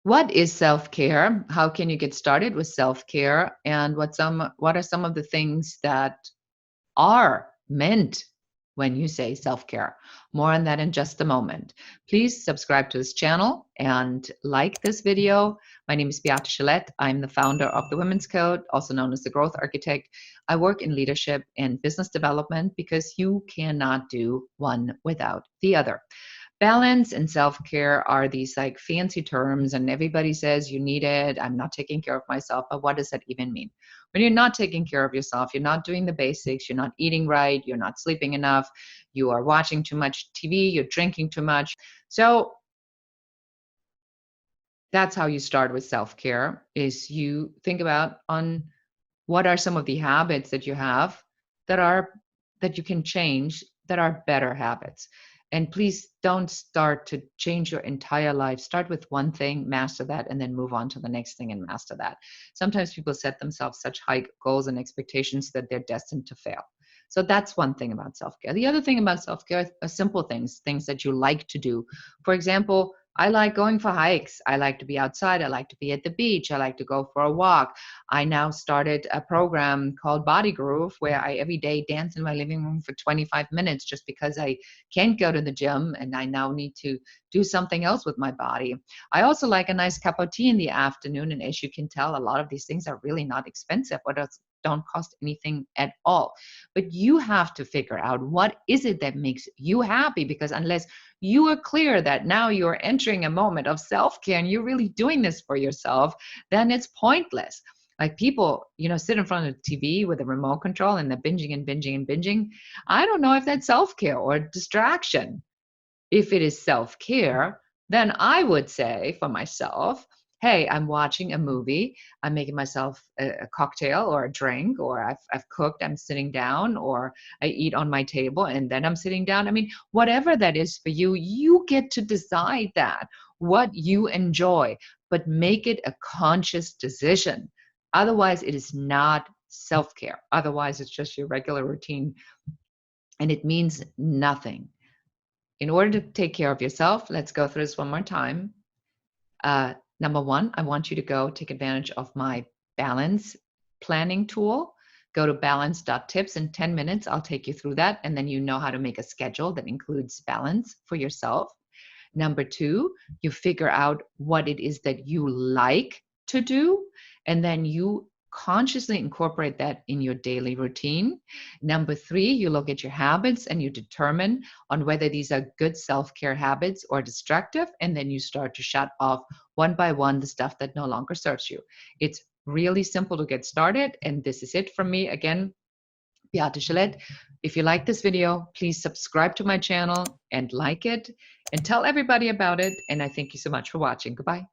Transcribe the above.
What is self-care? How can you get started with self-care? And what are some of the things that are meant when you say self-care? More on that in just a moment. Please subscribe to this channel and like this video. My name is Beate Gillette. I'm the founder of the Women's Code, also known as the Growth Architect. I work in leadership and business development because you cannot do one without the other. Balance and self-care are these like fancy terms, and everybody says you need it. I'm not taking care of myself, but what does that even mean? When you're not taking care of yourself, you're not doing the basics, you're not eating right, you're not sleeping enough, you are watching too much TV, you're drinking too much. So that's how you start with self-care, is you think about on what are some of the habits that you have that you can change, that are better habits. And please don't start to change your entire life. Start with one thing, master that, and then move on to the next thing and master that. Sometimes people set themselves such high goals and expectations that they're destined to fail. So that's one thing about self-care. The other thing about self-care are simple things, things that you like to do. For example, I like going for hikes. I like to be outside. I like to be at the beach. I like to go for a walk. I now started a program called Body Groove where I every day dance in my living room for 25 minutes just because I can't go to the gym and I now need to do something else with my body. I also like a nice cup of tea in the afternoon. And as you can tell, a lot of these things are really not expensive or don't cost anything at all. But you have to figure out what is it that makes you happy, because unless you are clear that now you're entering a moment of self-care and you're really doing this for yourself, then it's pointless. Like people, sit in front of the TV with a remote control and they're binging and binging and binging. I don't know if that's self-care or distraction. If it is self-care, then I would say for myself, hey, I'm watching a movie, I'm making myself a cocktail or a drink, or I've cooked, I'm sitting down, or I eat on my table and then I'm sitting down. I mean, whatever that is for you, you get to decide that, what you enjoy, but make it a conscious decision. Otherwise, it is not self-care. Otherwise, it's just your regular routine and it means nothing. In order to take care of yourself, let's go through this one more time. Number one, I want you to go take advantage of my balance planning tool. Go to balance.tips. In 10 minutes, I'll take you through that. And then you know how to make a schedule that includes balance for yourself. Number two, you figure out what it is that you like to do. And then you consciously incorporate that in your daily routine. Number three, you look at your habits and you determine on whether these are good self-care habits or destructive. And then you start to shut off one by one the stuff that no longer serves you. It's really simple to get started. And this is it from me. Again, Beate Gillette. If you like this video, please subscribe to my channel and like it and tell everybody about it. And I thank you so much for watching. Goodbye.